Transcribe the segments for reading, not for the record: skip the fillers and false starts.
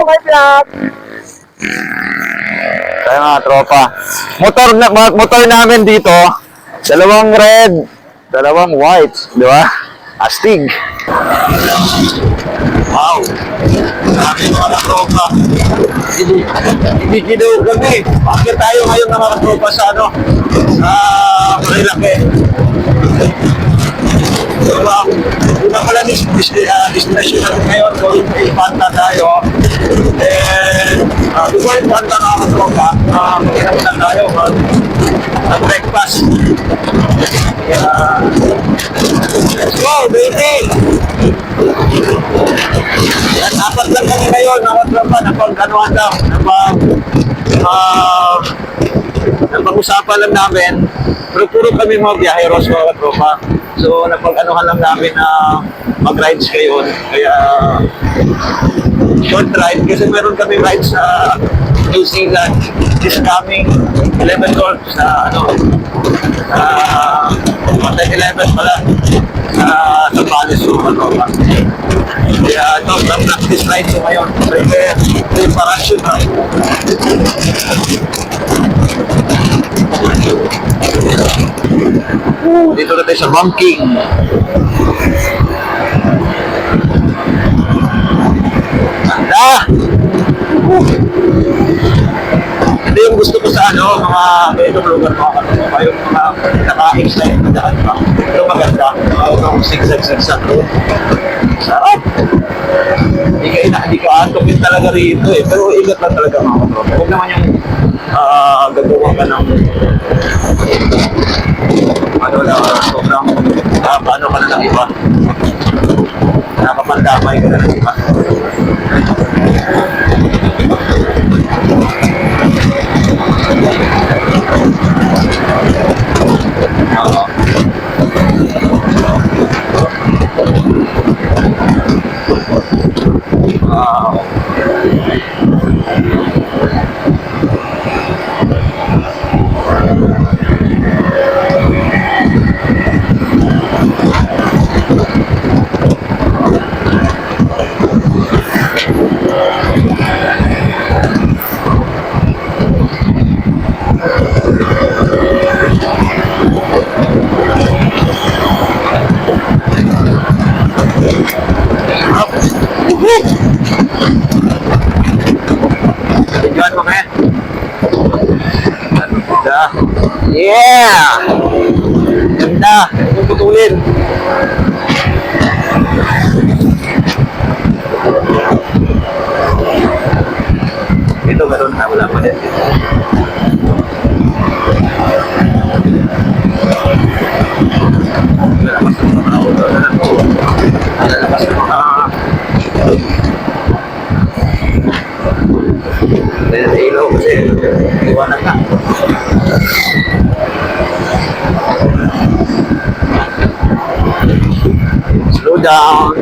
my vlog! Tayo mga tropa. Motor namin dito, dalawang red, dalawang white, di ba? Astig. Wow! Marami mga tropa. Hindi kinuha kami. Bakit tayo ngayon na mga tropa sa ano? Sa Marilake. Diba? Una pala destination natin ngayon. Going to Infanta tayo. And before Infanta na mga tropa, magkita na tayo mag-breakfast. Let's go, baby! At apat lang kami ngayon, mga tropa, napag-anuhan lang, napag-usapan lang namin. Pero puro kami mga biyaheros, mga tropa. So, napag-anuhan lang namin na mag-rides ngayon. Kaya, short ride, kasi meron kami rides sa New Zealand this coming 11 or sa ano, sa 11 pala sa Bales, ano ba. Kaya ito, practice ride ko ngayon. Preparation na. Dito na tayo sa Bunking. Ganda! Ito yung gusto ko sa ano, mga ganitong lugar mga kanong, yung mga naka-excited na daan pa. Pero maganda, yung zigzag-zigzag road. Sarap! Hindi ka antokin talaga rito eh, pero ingat lang talaga mga kanong. Huwag naman yung gagawa ka ng ano na, sobrang paano ka na ng iba. Nakapandamay ka na ng iba. Enjoy mo kaya? Ganda. Yeah! Ganda. Puputulin. Ito gano'n na wala pa din. Dahil sa ilaw kasi iwanan na. Slow down.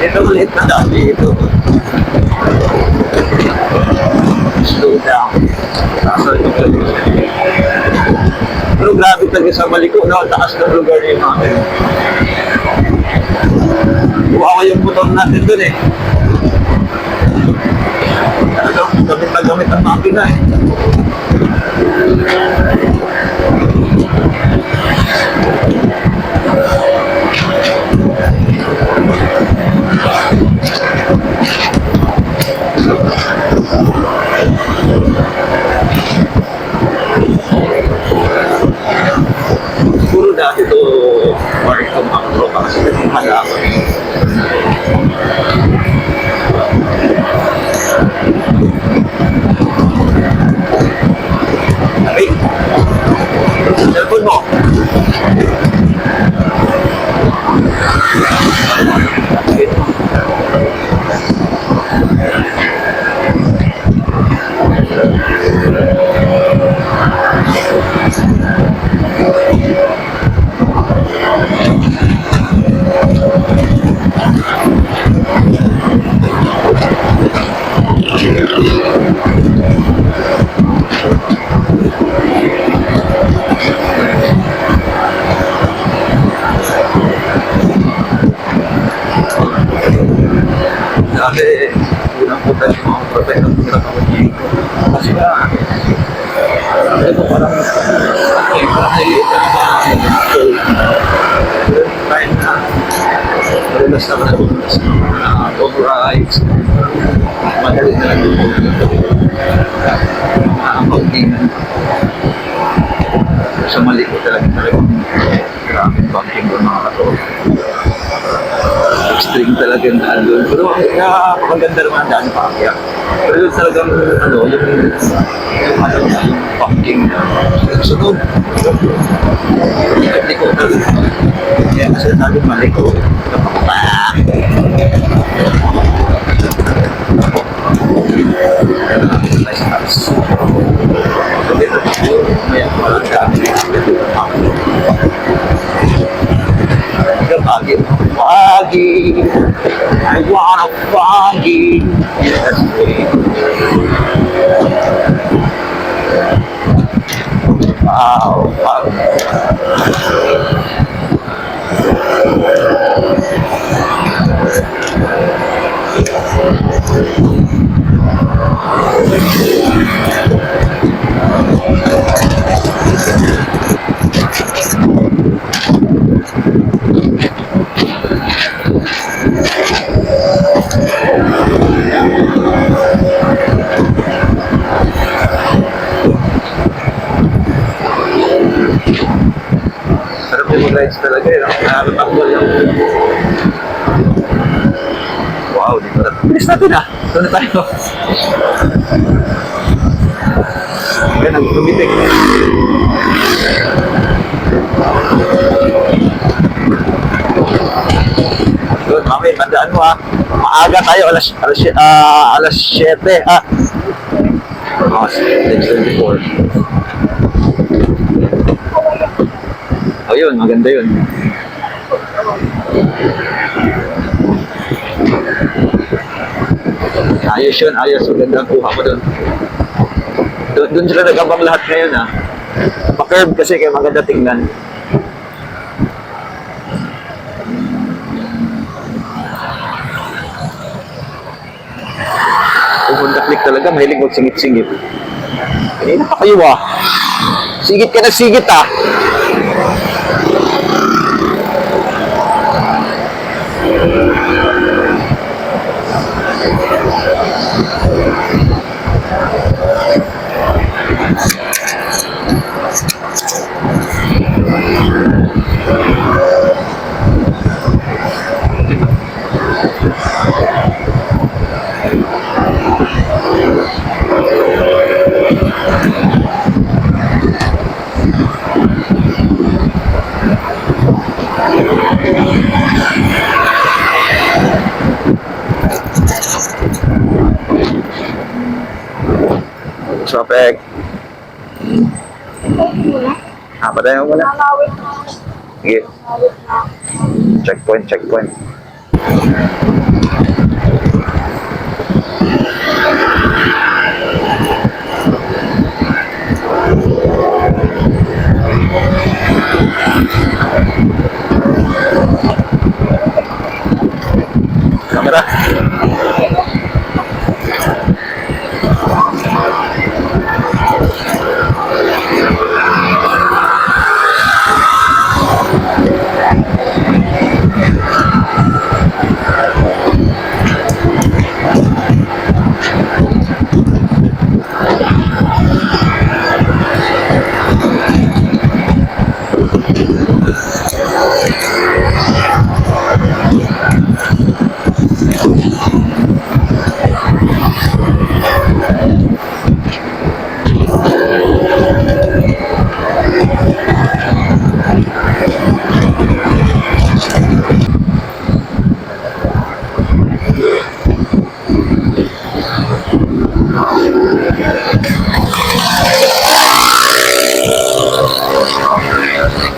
Ito ulit na dati ito. Slow down. Pero grabe talaga sa Maliko, no? Taas ng lugar yung natin. Buha ko yung motor natin dun eh. Ano, gamit na gamit ang makina eh. Puro dati ito work ng mga tropa kasi nagmahal ako. Ay, nakikita yung mga propeta ng ginagawa niya. Kasi nga, ito parang, parang naliit na kahit na, madalas na madalas overrides, madali na lang ang pagkingan. Sa mali ko talagang maraming banking doon mga katol. Extreme talaga yung daan doon. Pero maganda naman ang daan pa. Yeah. Pero yun talagang yung banking na sunod. Hindi ko talaga. Kaya kasi sabi mali ko. Nice house. May walang dami. Pagi, pagi, I wanna pagi. Yes, wow, wow. Sarap yung mag-rides talaga yun. Nakakatakbol yung... Wow, dito na. Bilis natin ah. Doon na tayo. Yan, ang tumitik. Doon, mami, tandaan mo ah. Maaga tayo, alas 7 ah. Oh, 6:24. Oh, yun, maganda yun. Ayos yun, ayos. Maganda ang kuha mo dun. Doon sila nagabang lahat ngayon, ha. Pa-curve kasi kaya maganda tingnan. Honda Click talaga, mahilig magsingit-singit. Kanina pa kayo, ah. Sigit ka na sigit, ah. Sopek. Apa tayo muna? Sige. Checkpoint, checkpoint. Kamera.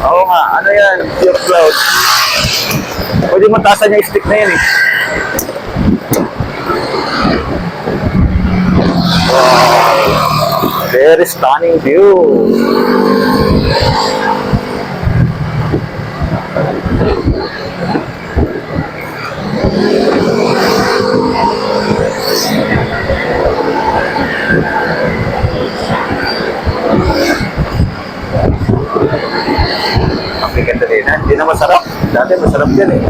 Oo nga, ano yan? Pure cloud. Pwede matasan yung stick na yan eh. Wow. Very stunning view. Ang ganda din, ha? Hindi na masarap. Dati masarap yan eh.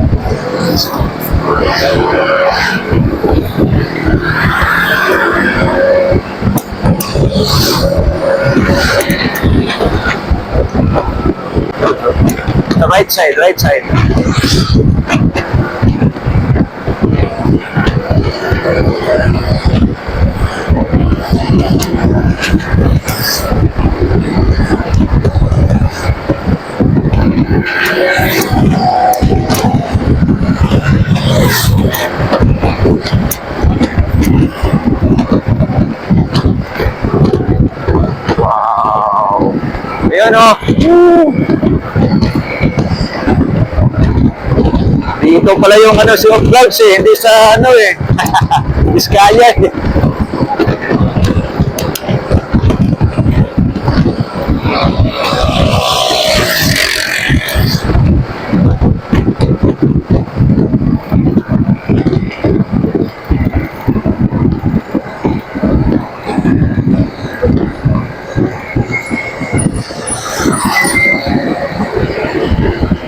The right side, right side. Wow! Ayan o! Dito pala yung ano si Off Vlogs eh, hindi sa ano eh. Biskaya eh.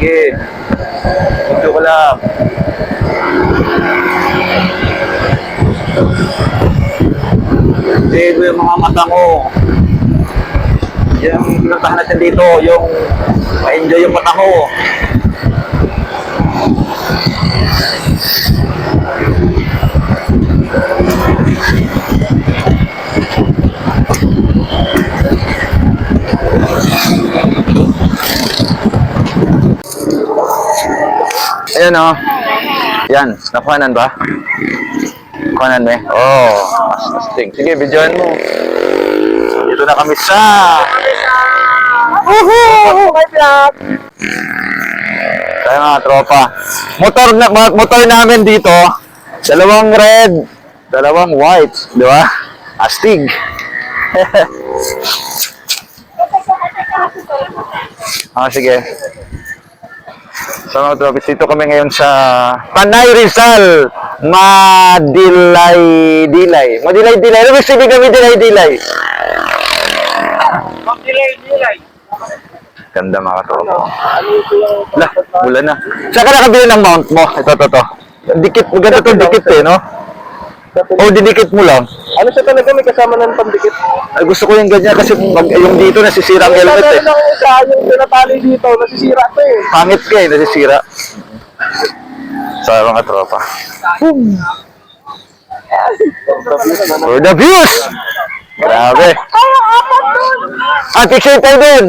Sige. Ito ko lang. Sige yung mga mata mo. Yung pinuntahan natin dito, yung ma-enjoy yung mata mo. Ayan o. Yan, nakuhanan ba? Kuhanan mo eh? Oo. Astig. Sige, videoan mo. Dito na kami sa... Woohoo! My vlog! Kaya mga tropa. Motor namin dito. Dalawang red, dalawang white. Di ba? Astig. Sige. So mga tropis, dito kami ngayon sa Panay Rizal. Madilay-dilay. Madilay-dilay. Ano gusto sabihin kami dilay-dilay? Mag-delay. Ganda mga tropa. Lah, bulan na. Saan ka nakabili ng mount mo? Ito. Dikit, maganda itong dikit eh, no? O, didikit mo lang. Ano siya talaga, may kasama ng pandikit? Ay, gusto ko yung ganyan kasi yung dito nasisira ang helmet eh. Yung isa, yung pinatali dito, nasisira ko eh. Pangit ka eh, nasisira. So, mga tropa. For the views! Grabe. Ah, picture tayo din!